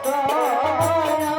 দয়া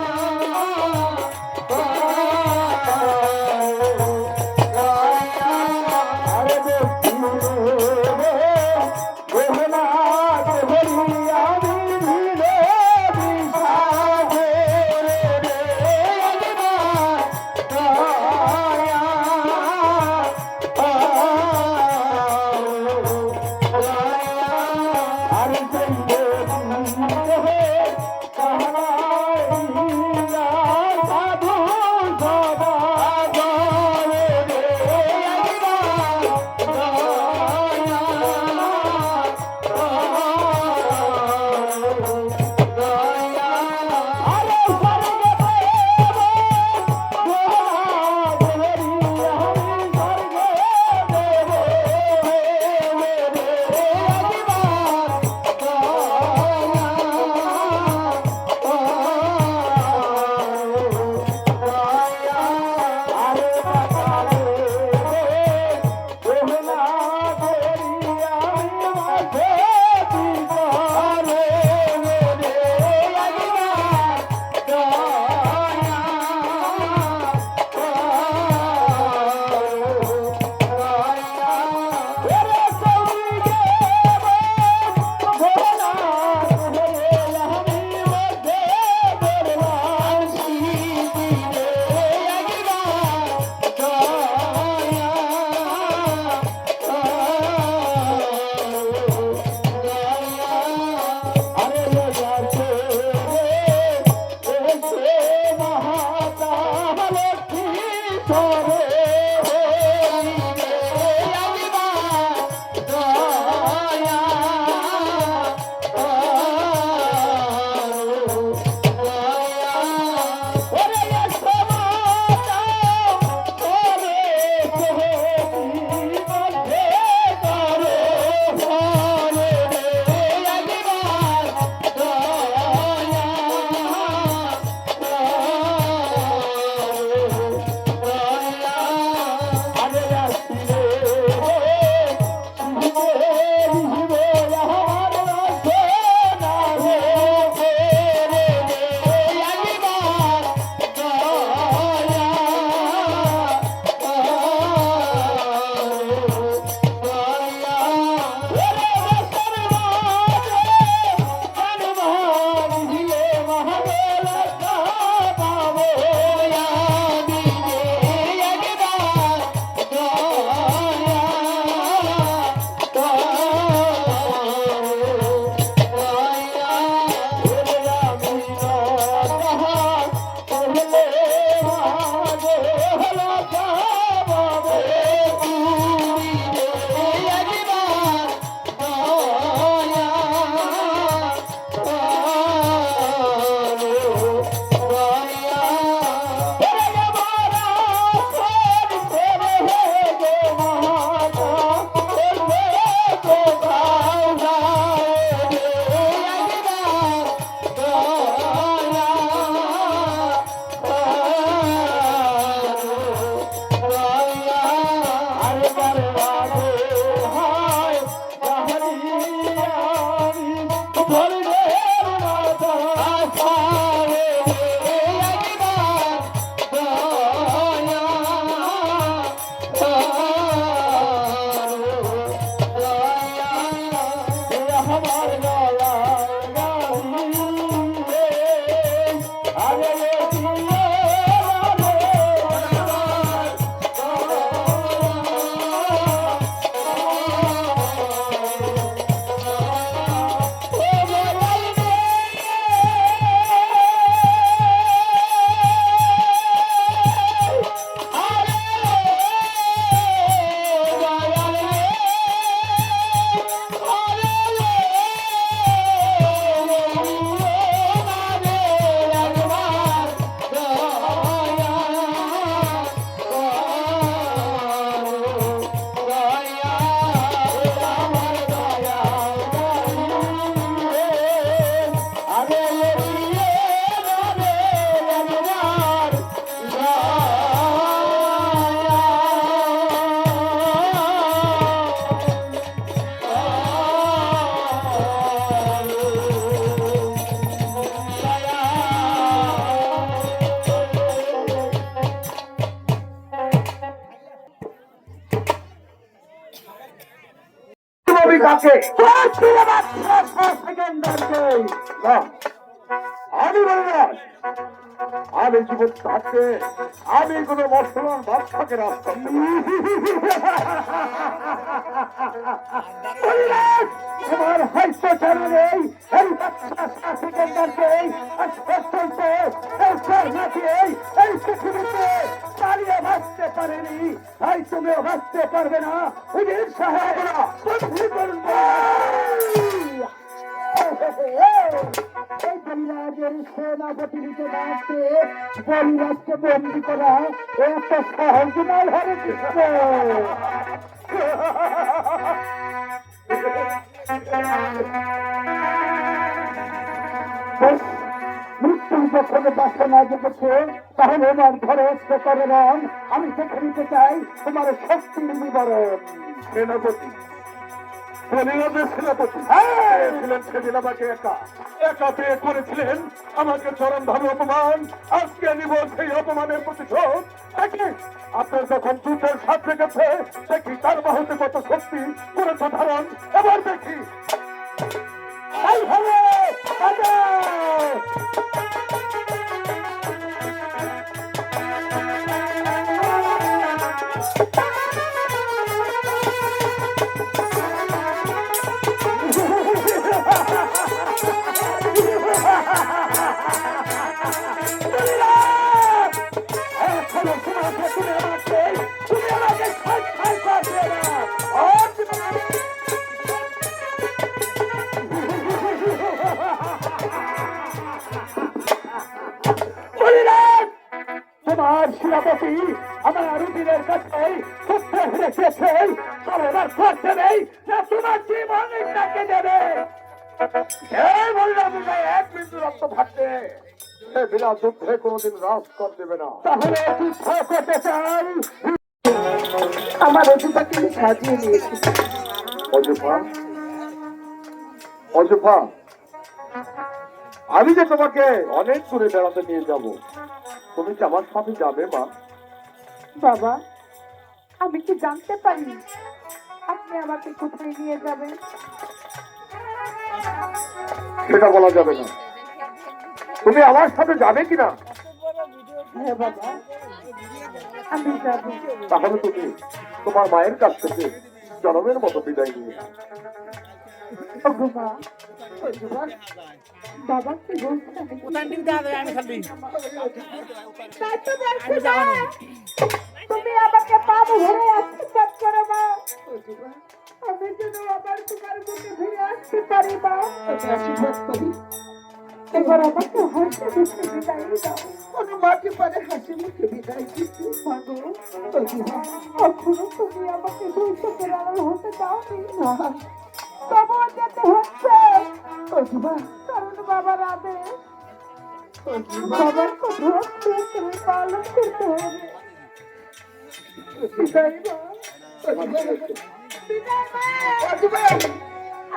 কাকে? আমি বলি না, আমি জীবন থাকতে আমি কোন মুসলমান বাদশাকে রাজ করতে তোমার হয়তো জানা নেই এই সেকেন্ডারকে এই পৃথিবীতে দাঁড়িয়ে বাঁচতে পারেনি, তাই তুমিও বাঁচতে পারবে না। হুজুর সাহেব এই বলিরাজের সেনাপতিকে ডাকতে বলিরাজকে বন্দি করা এত সহজ নয় হরে কৃষ্ণ। মৃত্যু যখন বাসনা জেগেছে তাহলে আমার ঘরে এসে করে রং, আমি দেখে নিতে চাই তোমার শক্তির বিবরণ। সেনাপতি বলিরাজের সেনাপতি ছিলেন সেদিন আমাকে একা একা পেয়ে করেছিলেন আমাকে চরমভাবে অপমান। আজকে নিব সেই অপমানের প্রতিশোধ। দেখি আপনার যখন যুদ্ধের সাথ রেখেছে দেখি তার বাহুতে কত শক্তি করেছে ধারণ। এবার দেখি তোমার সেনাপতি আমার রুটিনের কাছে সত্য রেখেছে, কারণ আর করতে নেই না তোমার জীবন তাকে দেবে। বললাম এক বিন্দু রক্ত থাকতে বিনা যুদ্ধে কোনোদিন রাজ কর দেবে না। তাহলে যুদ্ধ করতে চাই, আমার অজুপাকে সাজিয়ে নিয়েছি। অজুফা অজুফা আমি যে তোমাকে অনেক দূরে বেড়াতে নিয়ে যাব, তুমি কি আমার সাথে যাবে মা? বাবা, আমি কি জানতে পারি আপনি আমাকে কোথায় নিয়ে যাবেন? সেটা বলা যাবে না। তুমি আমার সাথে যাবে কিনা? হ্যাঁ বাবা, আমি যাব। তাহলে তুমি তোমার মায়ের কাছ থেকে জনমের মতো বিদায় নিয়ে বাবা কি বলছেন? তুমি আমাকে পাবো ঘরে আশীর্বাদ করো মা, আমি যেন আবার তোমার মুখে ফিরে আসতে পারি মা। আশীর্বাদ করি, এবার আমাকে হাসি মুখে বিদায় দাও। কোনো মাকে পারে হাসি মুখে বিদায় দিতে পারো? এখনো তুমি আমাকে ভবিষ্যতের আড়াল হতে দাওনি না, তবুও যেতে হচ্ছে, কারণ বাবার আদেশ। বাবার কথা তুমি পালন করতে হবে। বিদায় মা, বিদায় মা,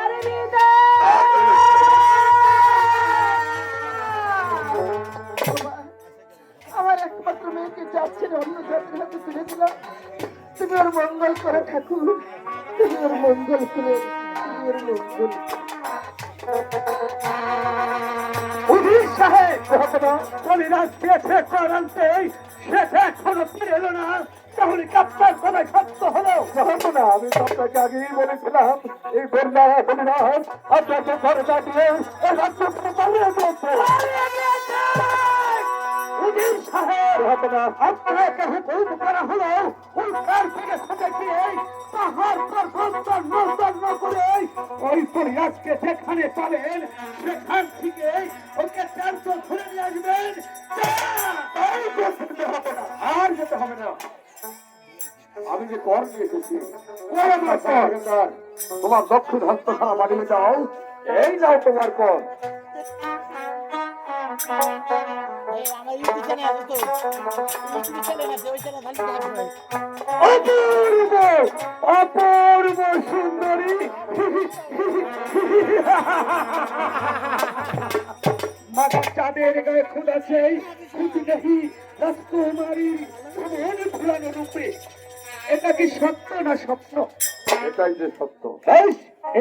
আরে বিদায়। আমার একমাত্র মেয়েকে যাচ্ছে অন্য জাতির হাতে তুলে দিলাম, তুমি ওর মঙ্গল করে ঠাকুর, তুমি ওর মঙ্গল করে, তুমি ওর মঙ্গল। হুজুর সাহেব বলিরাজ দিয়েছে করান্তে, সেটা এখনো ফিরে এলো না, তাহলে কাপ্তার সবাই সত্য হলো না। আমি তো আপনাকে আগেই বলেছিলাম এই বন্যা বলিরাজ আপনাকে ঘরে কাটিয়ে এই রাজ্যকে পালিয়ে দিয়েছে। হুজুর সাহেব আপনাকে হুকুম করা হলো উল্কার থেকে ছুটে গিয়ে পাহাড় পর্বত নর্দন করে ওই বলিরাজকে যেখানে পাবেন সেখান থেকে ওকে চার্জ ধরে নিয়ে আসবেন। আর যেতে হবে না। আমি যে কর দিয়ে এসেছি তোমার দক্ষিণ হস্তখানা বাড়িয়ে দাও, এই নাও তোমার কর। অপূর্ব অপূর্ব সুন্দরী মাথা চাঁদের গায়ে খুঁড়াছে খুঁজি দেখি রাজকুমারী ফুলানো রূপে। এটা কি সত্য না স্বপ্ন? এটাই যে সত্য।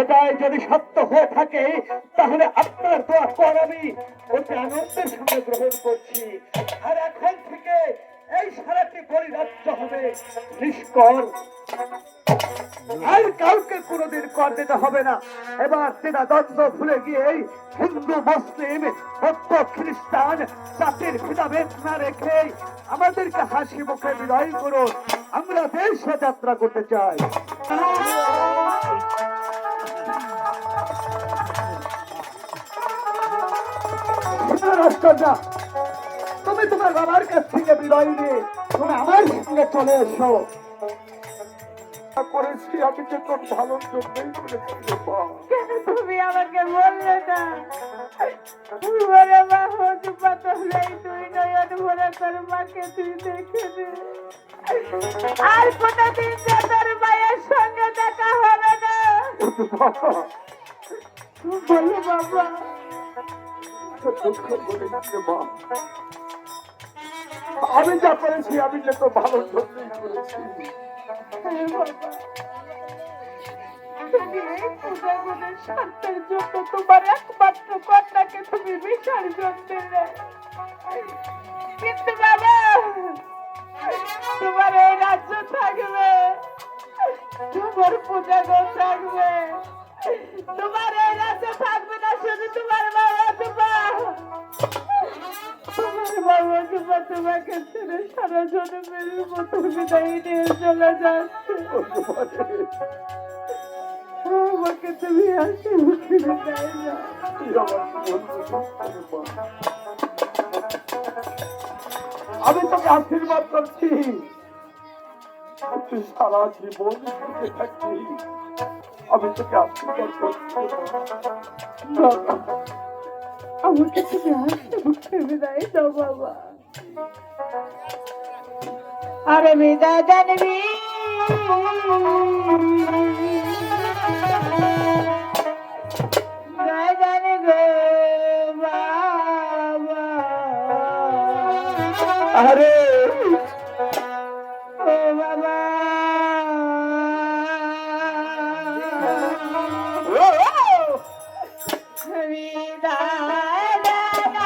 এটাই যদি সত্য হয়ে থাকে তাহলে আপনার দোয়া কর আমি অতি আনন্দের সঙ্গে গ্রহণ করছি। আর এখন থেকে এই সারাটি পরিরাজ্য হবে নিষ্কর, আর কাউকে কোনোদিন কর দিতে হবে না। এবার সেটা দ্বন্দ্ব ভুলে গিয়ে হিন্দু মুসলিম বৌদ্ধ খ্রিস্টান জাতির ভেদাভেদ না রেখে আমাদেরকে হাসি মুখে বিদায় করুন। আমরা দেশে যাত্রা করতে চাই। রাষ্ট্রদা, তুমি তোমার বাবার কাছ থেকে বিদায় নিয়ে তুমি আমার সঙ্গে চলে এসো। করেছি আমি যে তোর ভালোর জন্যই করেছি রে মা। কেন তুমি আমাকে বললে না? ওরে মা, হজুপা তাহলে তুই নয়ন ভরে তোর মাকে তুই দেখে নে। আর কোনদিন যে তোর মায়ের সঙ্গে দেখা হবে না। বলো বাবা। আমি যা করেছি আমি যে তোর ভালোর জন্যই করেছি। হ্যাঁ বাবা, তুমি এই পূজাগুলোর স্বার্থের জন্য তোমার একমাত্র কন্যাকে তুমি বিসর্জন দিলে, কিন্তু বাবা তোমার এই রাজ্য থাকবে, তোমার পূজাগো থাকবে, তোমার এই রাজ্য থাকবে না শুধু তোমার বাবা। তোমার বাবা তোমাকে ছেড়ে সারা জন্মের মতো বিদায় নিয়ে চলে যাচ্ছে। আমাকে তুমি হাসি মুখে বিদায় দাও। আমি তোকে আশীর্বাদ করছি, তুই সারা জীবন সুখে থাকবি। আমি তোকে আশীর্বাদ করছি। আমাকে তুমি হাসি মুখে বিদায় দাও বাবা। আরে বিদায় জানবি জানি গো বাবা। আরে ও বাবা, বিদায় দাদা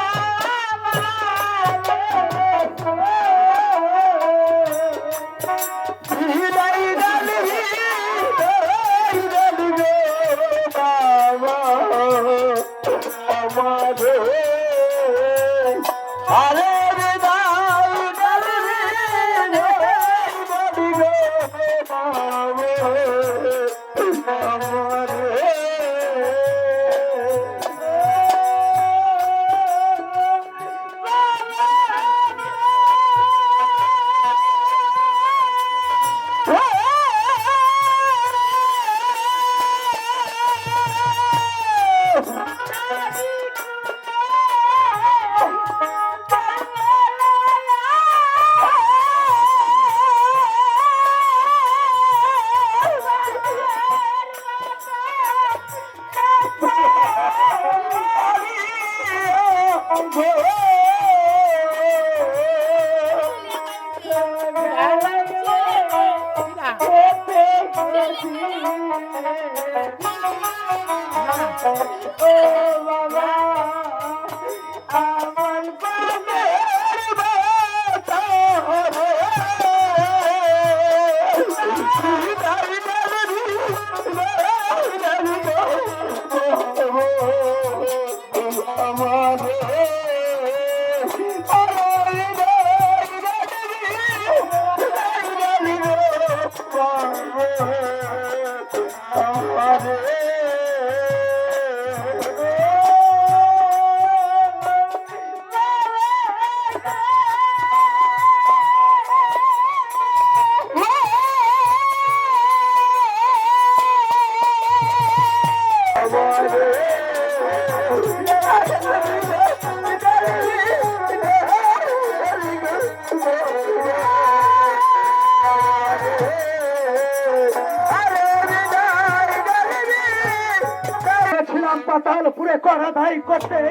পাতালপুরে করা ধাই করতে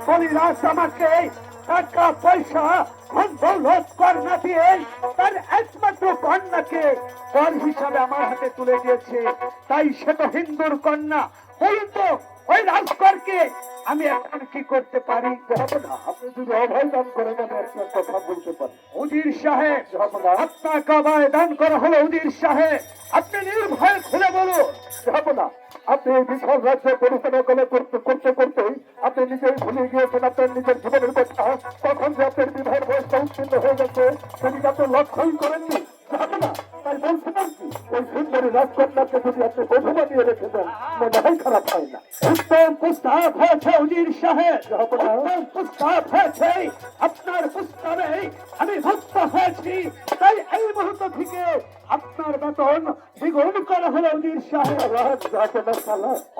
বলিরাজ আমাকে টাকা পয়সা ধন দৌলত কর না দিয়ে তার একমাত্র কন্যাকে কর হিসাবে আমার হাতে তুলে দিয়েছে। তাই সে তো হিন্দুর কন্যা, তো ওই রাজকরকে আমি এখন কি করতে পারি? হবে না, আপনি যদি অভয় দান করেন আমি আপনার কথা বলতে পারি। উজির সাহেব, হবে না, আপনাকে অভয় দান করা হলো উজির সাহেব, আপনি নির্ভয়ে খুলে বলুন। হবে না। আপনি এই বিশাল রাজ্য পরিচালনা করতে করতেই আপনি নিজেই ভুলে গিয়েছেন আপনার নিজের জীবনের কথা। তখন যে আপনার বিবাহের বয়সটা উত্তীর্ণ হয়ে গেছে সেদিকে আপনি লক্ষ্যই করেননি। হবে না, তাই বলছিলাম কি ওই সুন্দরী রাজকন্যাকে যদি আপনি বধূ বানিয়ে রেখে দেন মনে হয় খারাপ হয় না। উত্তম প্রস্তাব হয়েছে উজির সাহেব, উত্তম প্রস্তাব হয়েছে। আপনার প্রস্তাবে আমি ভক্ত হয়েছি, তাই এই মুহূর্ত থেকে আপনার বেতন দ্বিগুণ করা হলো উজির সাহেব।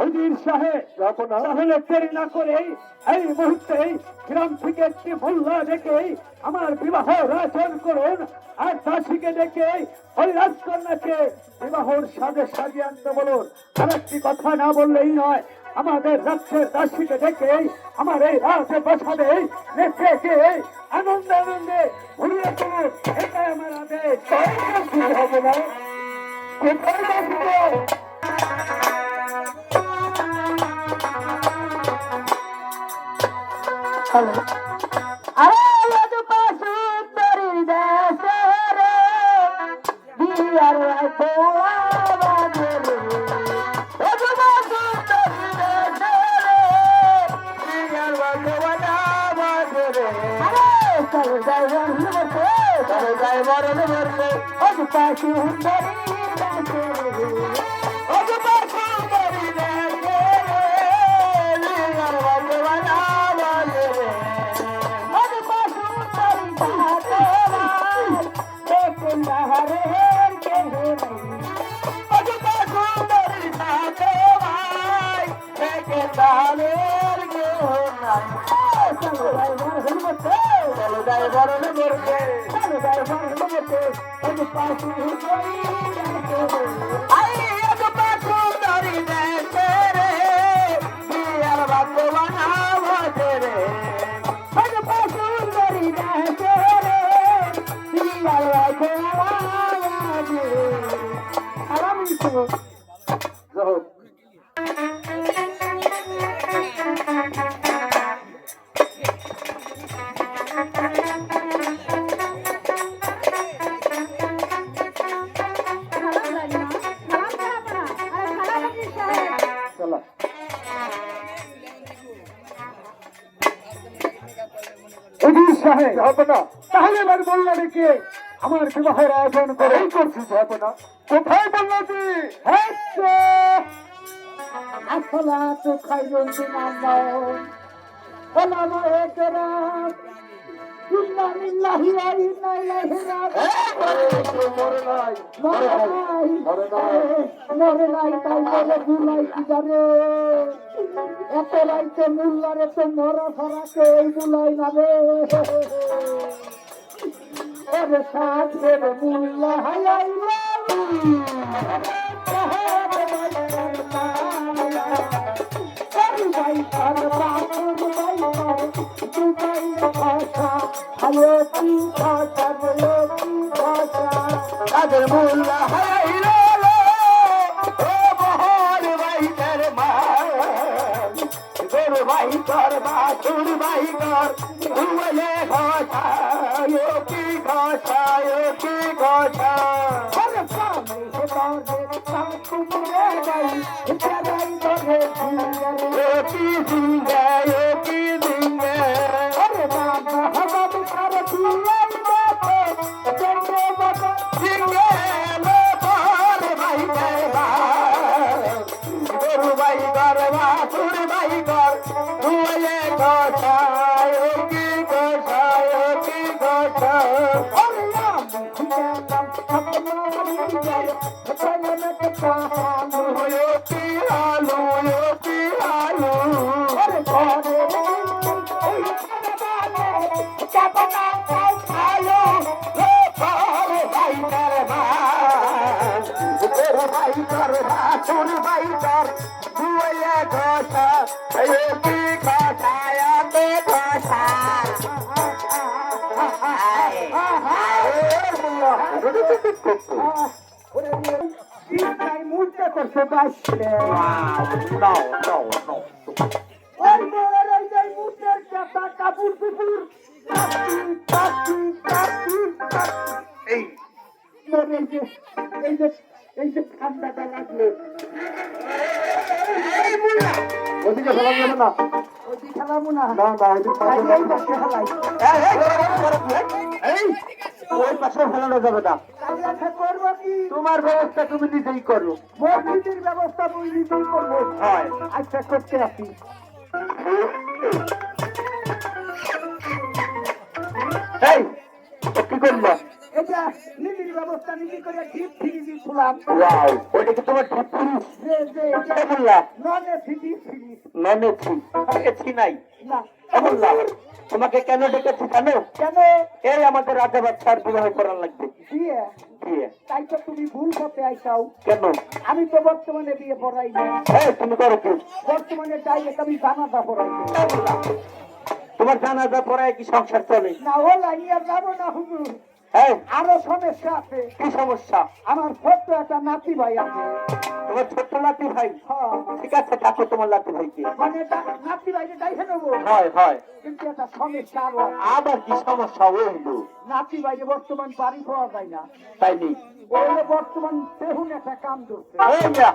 উজির সাহেব, তাহলে দেরি না করে এই মুহূর্তে গ্রাম থেকে একটি মোল্লা ডেকে আমার বিবাহ আয়োজন করুন, আর দাসীকে ডেকে ওই রাজকন্যাকে বিবাহর সাজে সাজিয়ে আনতে বলুন। আর একটি কথা না বললেই নয়, আমাদের রাজ্যের দাসীকে ডেকে আমার এই রাজে বসাবে, নেচে গিয়ে আনন্দে আনন্দে ঘুরিয়ে তুলুন, এটাই আমার আদেশ। হবে না, কোথায় যাবো? হবে না, তাহলে এবার বললো দেখে আমার বিবাহের আয়োজন করে করছি। হবে না, কোথায় বললো যে আসলা তো খাইবেন মরে নাই, তাই বলে ভুলাই কি যাবে? এত রাইতে মুল্লারে তো মরা ফরাকে এই বুলাই নাবে। ওরে সাথের মুল্লা হাইলা তাদের মুল্লা হাইল গরু ভাই কর বাছুর ভাই কর দুলে ঘষায় কি ঘষায় কি ঘষা ঘষা ওরে নাই মুলটা করছে বাসলে ওই মোর ওই যে মুতের চাটা কাপুর পিপুর এই মোর এই যে ঠান্ডাটা লাগলো ওদিকে ফেলা যাবে না। ওই খেলাবো না না না ওদিকে ফেলা যাবে এই না। পাশে খেলাই এই ওই পাশে ফেলানো যাবে না। কাজে করবো কি তোমার ব্যবস্থা তুমি নিজেই করো। মসজিদের ব্যবস্থা বই নিজেই করবো হয় আচ্ছা করতে আসি এই কি করলো? এটা নিজের ব্যবস্থা নিজে করে ঠিক ফিরি দিয়েছিলাম ওয়াও ওটা কি তোমার ঠিক পুরুষ? যে বললা ননে ফিরি ফিরি ননেছি ডেকেছি নাই না বললা তোমাকে কেন ডেকেছি জানো? কেন এই আমাদের রাজা বাচ্চার বিবাহ করার লাগবে। বিয়ে বিয়ে তাই তো তুমি ভুল করতে আইসাও কেন? আমি তো বর্তমানে বিয়ে পড়াই না এই তুমি করো কি? বর্তমানে ডাইরেক্ট আমি জানাজা পড়াই তোমার জানাজা পড়ায় কি সংসার চলে? না হলা নিয়ে যাবো না হুজুর এই আরো সমস্যা আছে কি সমস্যা? আমার ছোট্ট একটা নাতি ভাই আছে তোমার ছোট্ট লাতি ভাই? হ্যাঁ ঠিক আছে ডাকো তোমার লাতি ভাইকে। মানে নাতি ভাইকে ডাইকে নেবো হয় হয় কিন্তু একটা সমস্যা আরো আছে। আবার কি সমস্যা হইলো? নাতি ভাইকে বর্তমান বাড়ি পাওয়া যায় না তাই নি ওই বর্তমান বেহুন একটা কাম করছে এই না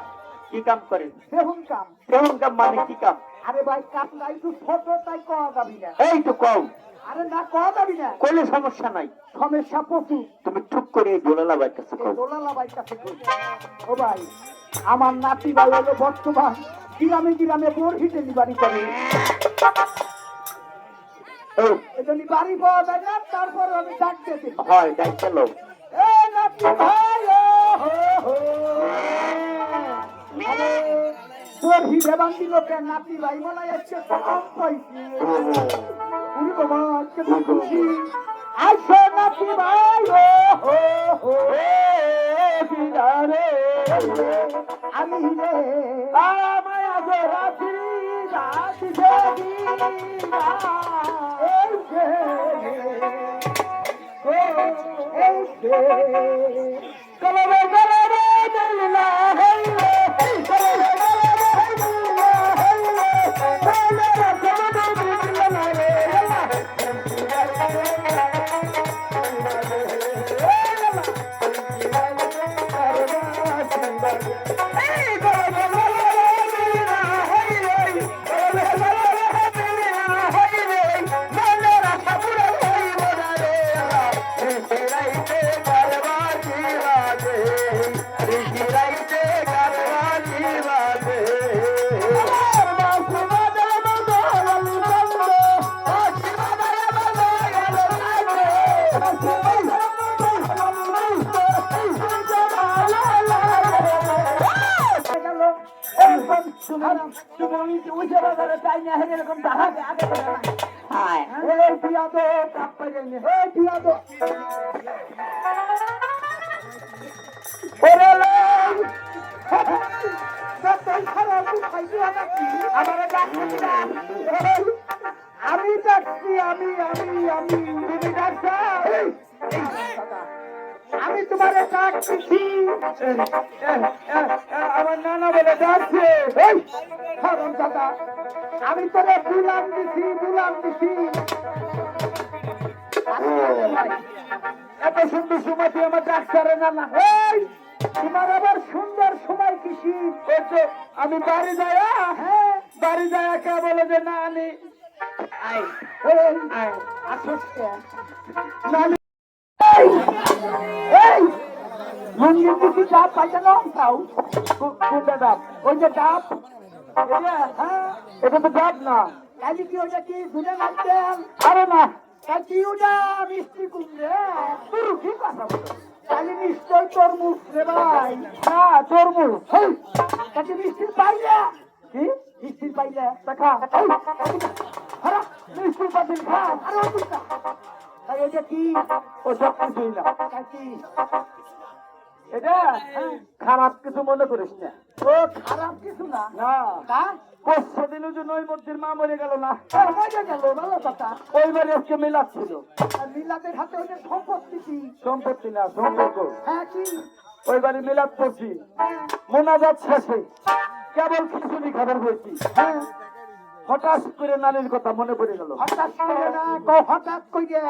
কি কাম করে? বেহুন কাম কেমন কাম মানে কি কাম? আরে ভাই কাম নাই একটু ছোট তাই কওয়া যাবি না এই তো কম আরে না কওয়া যাবি না কোনো সমস্যা নাই। সমস্যা প্রচুর তুমি টুক করে দোলালা ভাইয়ের কাছে কও। দোলালা ভাই কাছে কই। ও ভাই আমার নাতি ভাই হলো বর্তমান গ্রামে গ্রামে বরহিতে বাড়ি করে ও এজন্য বাড়ি পাওয়া যায় না তারপর আমি ডাক দিতে হয় ডাক চলো। এ নাতি ভাই ও হো হো আরে বরহি দেবাঙ্গি লোকের নাতি ভাই মনে হচ্ছে কম পাইছি উনি বাবা আজকে তো খুশি আইসো নাতি ভাই ও হো হো কিনারে আমি রে আমায় আজ রাত্রি রাতি দেবিনা এই যে এই যে কলবে কলবে দিলা হইলে কলবে কলবে দিলা হইলে কলবে কলবে দিলা রে আমি ডাকছি আমি তুমি ডাকছো আমি তোমারে ডাকছি আমার নানা বলে ডাকছে দাদা আমি তোরে বুলাম দিছি এত সুন্দর সময় তুই আমার ডাক্তারে নানা এই তোমার আবার সুন্দর সময় কৃষি বলছো আমি বাড়ি যায়া হ্যাঁ বাড়ি যায়া কে বলে যে না আনি আসস নানি এই লুঙ্গির দিকে ডাব পাইছে না খাও কোনটা ডাব? ওই যে ডাব হ্যাঁ এটা তো ডাব না। কালি কি ওটা কি দুধে নাচতেন আরে না কালি ওটা মিষ্টি কুমড়ে তুই ঠিক কথা বলো কালি নিশ্চয় তরমুজ রে ভাই না তরমুজ কালি মিষ্টি পাইলে কি মিষ্টি পাইলে দেখা হারা মিষ্টি পাইলে খা আরে ওটা তাই এটা কি ও সব কিছুই না। কি এটা খারাপ কিছু মনে করিস না। ও খারাপ কিছু না না তা পরশু দিনের জন্য ওই মধ্যের মা মরে গেল না, মজা গেল ভালো কথা। ওই বাড়ি আজকে মিলাদ ছিল। আর মিলাদের হাতে ওদের সম্পত্তি কি? সম্পত্তি না, সম্পর্ক। হ্যাঁ কি? ওই বাড়ি মিলাদ করছি, মোনাজাত শেষে কেবল খিচুড়ি খাবার হয়েছি, হ্যাঁ হঠাৎ করে নানির কথা মনে পড়ে গেল। হঠাৎ করে না, হঠাৎ করে।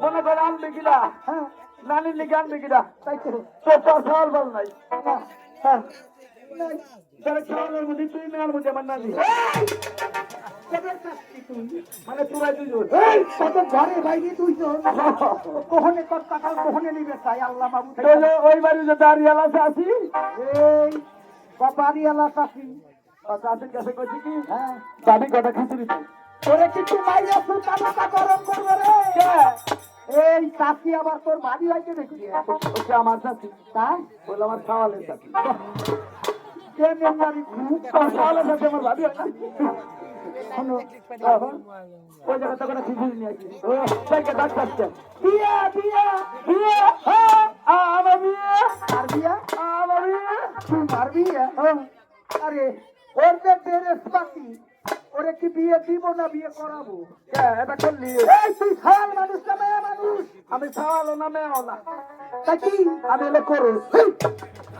মনে করে আনবে কিনা, হ্যাঁ নানির লিখে আনবে কিনা, তাই তো। তো চাল বল নাই। না, হ্যাঁ, নাই। তাহলে খাওয়ানোর মধ্যে তুই নেওয়ার মধ্যে আমার নানি, কবে চাচ্ছি তুই? মানে তোরা দুজন। এই, তোদের ঘরে বাইরে দুইজন। কোহনে তোর কাকাল কোহনে নিবে তাই আল্লাহ বাবু। তাহলে ওই বাড়ি যে দাঁড়িয়ালা আছি, এই বাড়িওয়ালা চাষি। চাষির কাছে কইছি কি, হ্যাঁ দাবি কটা খিচুড়ি দিই। তোরে কিছু মাইয়া সুলতানটা গরম করবে রে। এই চাষি আবার তোর বাড়ি হইতে দেখি। ওকে আমার চাষি, তাই বলে আমার খাওয়ালের চাষি। কে মেম্বারি আমার খাওয়ালের চাষি আমার ভাবি হয় না। শোনো, ওই জায়গাতে করে খিচুড়ি নিয়ে আসি। দেখে ডাক্তার বিয়া বিয়া বিয়ে, হ্যাঁ, আমার বিয়ে, আর বিয়া আমার বিয়ে। তুই মারবি? আরে ওর যে ড্রেস পাতি, ওরে কি বিয়ে দিব না বিয়ে করাবো? এটা করলি, এই তুই খাল মানুষ না মেয়ে মানুষ? আমি খাওয়ালো না মেয়েও না, তা কি আমি এলে করো।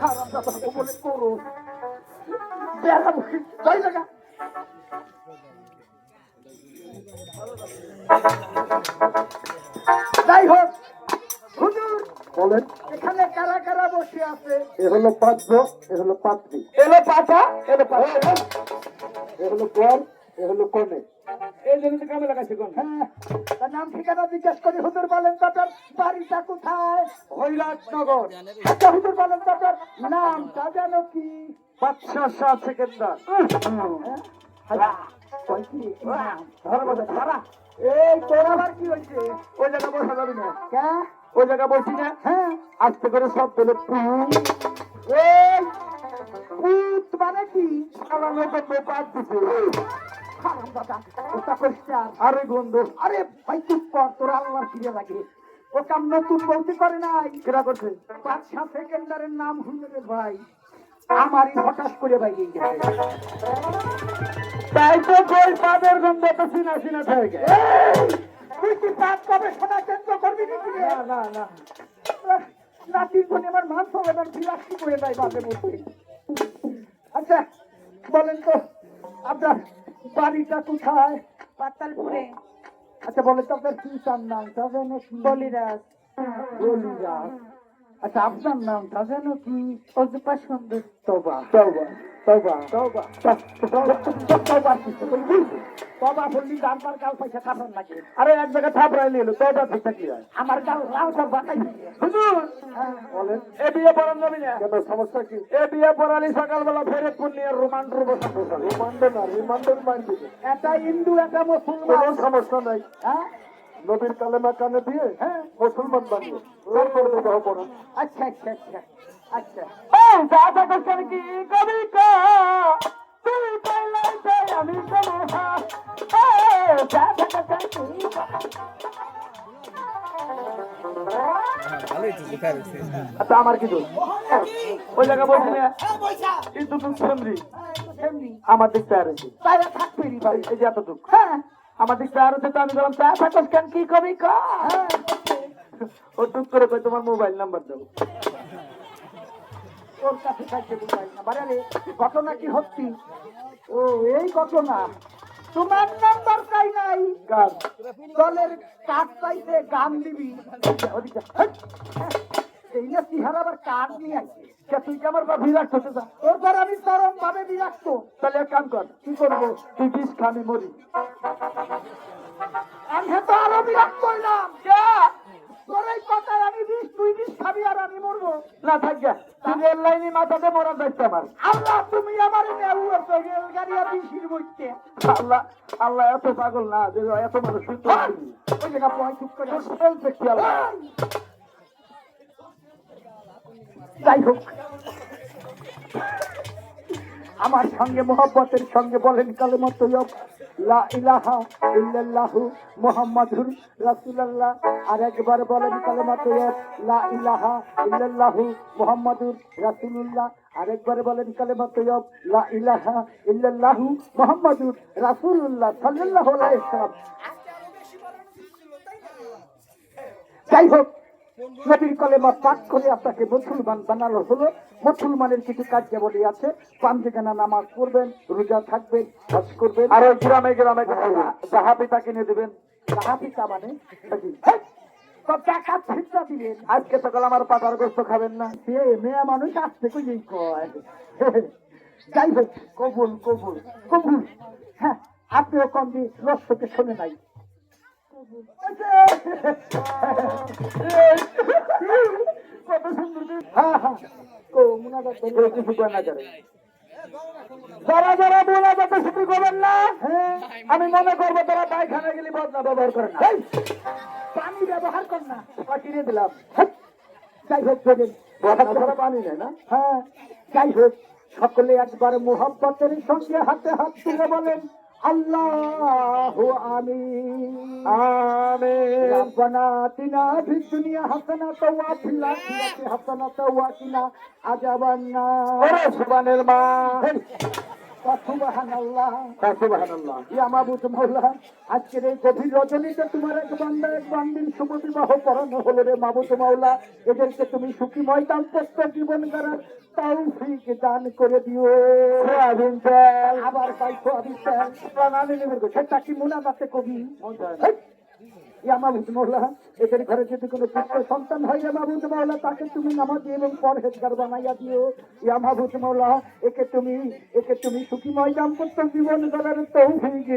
খারাপ কথা বলে করো বেড়া মুখে যাই লাগা। যাই হোক হুজুর, বলেন, এখানে কারা কারা বসে আছে? এ হলো পাত্র, এ হলো পাত্রী, এলো পাতা, এলো পাতা, এ হলো বর, এ হলো কনে। এই জন্য কামে লাগাইছে কোন। হ্যাঁ, তার নাম ঠিকানা জিজ্ঞেস করি হুজুর বলেন তো আপনার বাড়িটা কোথায়? হৈরাজনগর, আচ্ছা হুজুর বলেন তো আপনার নামটা জানো কি? বাদশাহ শাহ সেকেন্দার। কয় কি? ধরো বসে, ধরা। এই তোর আবার কি হয়েছে? ওই জায়গা বসা যাবে না, কে? ওই জায়গা বসি না। হ্যাঁ আস্তে করে সব পেলে এই পুত মানে কি? সারা লোকের বেপার দিছে। খারাপ কথা, ওটা পরিষ্কার। আরে গন্ধ, আরে ভাই চুপ কর, তোর আল্লাহর ফিরে লাগে। ও কাম নতুন বলতে করে নাই। কেরা করছে? বাদশাহ সেকেন্ডারের নাম শুনলে রে ভাই আমারই হঠাৎ করে বাইরে গেছে। তাই তো কই পাদের গন্ধ তো চিনা চিনা থাকে। তুই কি পাপ কবে শোনা কেন্দ্র করবি নাকি রে? না না না, নাতির জন্য আমার মান সম্মান বিলাসী করে দেয় মাঝে মধ্যে। আচ্ছা বলেন তো আপনার বাড়িটা কোথায়? পাতালপুরে। আচ্ছা বলেন তো আপনার কি তার নামটা যেন কি? বলিরাজ। বলিরাজ। আচ্ছা আপনার নামটা যেন কি? অজুপা সুন্দর। তবা তবা তবা তবা তবা তবা বললি ডানবার গাল পয়সা কাটার লাগে। আরে এক জায়গায় থাপড়াইলে এলো, তোটা ঠিক থাকলি হয়। আমার গাল লাল সব বাতাই দিয়ে। হুজুর, বলেন এ বিয়ে পড়ান যাবি না? কেন সমস্যা কি? এ বিয়ে পড়ালি সকালবেলা ফেরেকপুর নিয়ে রোমান্ডর বসা বসালি। রিমান্ডে না রিমান্ডের মাইন দিবে। এটা হিন্দু এটা মুসলমান। কোনো সমস্যা নাই, হ্যাঁ নবীর কালেমা কানে দিয়ে হ্যাঁ মুসলমান বানিয়ে তারপরে বিবাহ পড়া। আচ্ছা আচ্ছা আচ্ছা আচ্ছা যা থাকার কি কবি কা তুই পাইলাই তাই আমি সমহা, যা থাকার কি। আচ্ছা আমার কি দোষ? ওই জায়গা বলছি না কিন্তু তুমি শুনলি এমনি আমার দিকটা আর হয়েছে, তাই থাকবে রে ভাই। এই যে এতটুকু হ্যাঁ আমার দিকটা আর হচ্ছে, তো আমি বললাম চা থাকার কেন কি কবি কা। হ্যাঁ ও টুক করে কই তোমার মোবাইল নাম্বার দাও। ওর কাছে থাকতে বুঝাই না বারে রে। ঘটনা কি হচ্ছি? ও এই ঘটনা। তোমার নাম্বার চাই নাই, কার? দলের কার্ড চাইছে, গান দিবি। ওদিকে, হেৎ, এই না চেহারা আবার কার্ড নিয়ে আইছে। কে তুই কি আমার বা বিরাট হতে যা? তোর পর আমি চরম ভাবে বিরক্ত। তাহলে এক কাম কর, কি করবো? তুই বিষ খানি মরি। আমি তো আরো বিরক্ত হইলাম। তোর এই কথায় আমি বিষ, তুই বিষ খাবি আর আমি মরবো। না থাক গা, তুই রেল লাইনে মাথাতে মরার দায়িত্ব আমার। আল্লাহ তুমি আমার রেলগাড়ি আর বিষির বইতে। আল্লাহ আল্লাহ এত পাগল না যে এত মানুষ সুস্থ ওই জায়গা পয় চুপ করে দেখছি আল্লাহ। যাই হোক আমার সঙ্গে মোহব্বতের সঙ্গে বলেন কালেমা তৈয়ব লা ইলাহা ইল্লাল্লাহু মুহাম্মাদুর রাসূলুল্লাহ। আর একবার বলেন কালেমা তৈয়ব লা ইলাহা ইল্লাল্লাহু মুহাম্মাদুর রাসূলুল্লাহ। আরেকবার বলেন কালেমা তৈয়ব লা ইলাহা ইল্লাল্লাহু মুহাম্মাদুর রাসূলুল্লাহ সাল্লাল্লাহু আলাইহি ওয়াসাল্লাম। যাই হোক, নবীর কলেমা পাঠ করে আপনাকে মুসলমান বানানো হলো। মুসলমানের কিছু কার্যাবলী আছে। পাঞ্জেগানা নামাজ পড়বেন, রোজা থাকবেন, হজ করবেন। আর ওই গ্রামে গ্রামে জাহাপিতা কিনে দিবেন। সাহাবিতা মানে হেই, তো টাকা ছিটটা দিলেন। আজকে সকাল আমার পাতার গোস্ত খাবেন না। সে মেয়ে মানুষ আসতে কই কয়। যাই হোক, কবুল কবুল কবুল। হ্যাঁ, আপনিও কম দিয়ে লক্ষ্যকে শোনে নাই। কত সুন্দর। হ্যাঁ হ্যাঁ, ও মুনাজাত বলে কিছু করে না করে। যারা যারা মুনাজাতে শুরু করবেন না, হ্যাঁ আমি মনে করবো তারা পায়খানা গেলে বদনা ব্যবহার করেন না। পানি ব্যবহার কর না, কিনে দিলাম। যাই হোক, বলেন বদনা পানি নেই না। হ্যাঁ, যাই হোক, সকলে একবার মোহাব্বতের সঙ্গে হাতে হাত তুলে বলেন আল্লাহু আমিন আমিন। রব্বানা আতিনা ফিদ দুনিয়া হাসানাতাও ওয়া ফিল আখিরাতি হাসানাতাও ওয়া কিনা আযাবান নার। ওরে সুবহানের মা। সুবহানাল্লাহ। সুবহানাল্লাহ। ইয়া মাবুদ মাওলা, আজকের এই গভীর রজনীতে তোমার এক বান্দা এক বান্দির শুভ বিবাহ পড়ানো হলো রে মাবুদ মাওলা। এদেরকে তুমি সুখীময় দাম্পত্য জীবন করার তৌফিক দান করে দিও। সোয়াবিন তেল। আবার পাই সোয়াবিন তেল। প্রাণালী নিবেন করছে, সেটা কি মুনাজাতে কবি? ইয়া মাবুদ মাওলা, এদের ঘরে যদি কোনো পুত্র সন্তান হয় রে মাবুদ মাওলা, তাকে তুমি নামাজি এবং পরহেজগার বানাইয়া দিও। ইয়া মাবুদ মাওলা, একে তুমি সুখীময় দাম্পত্য জীবন গড়ার তৌফিক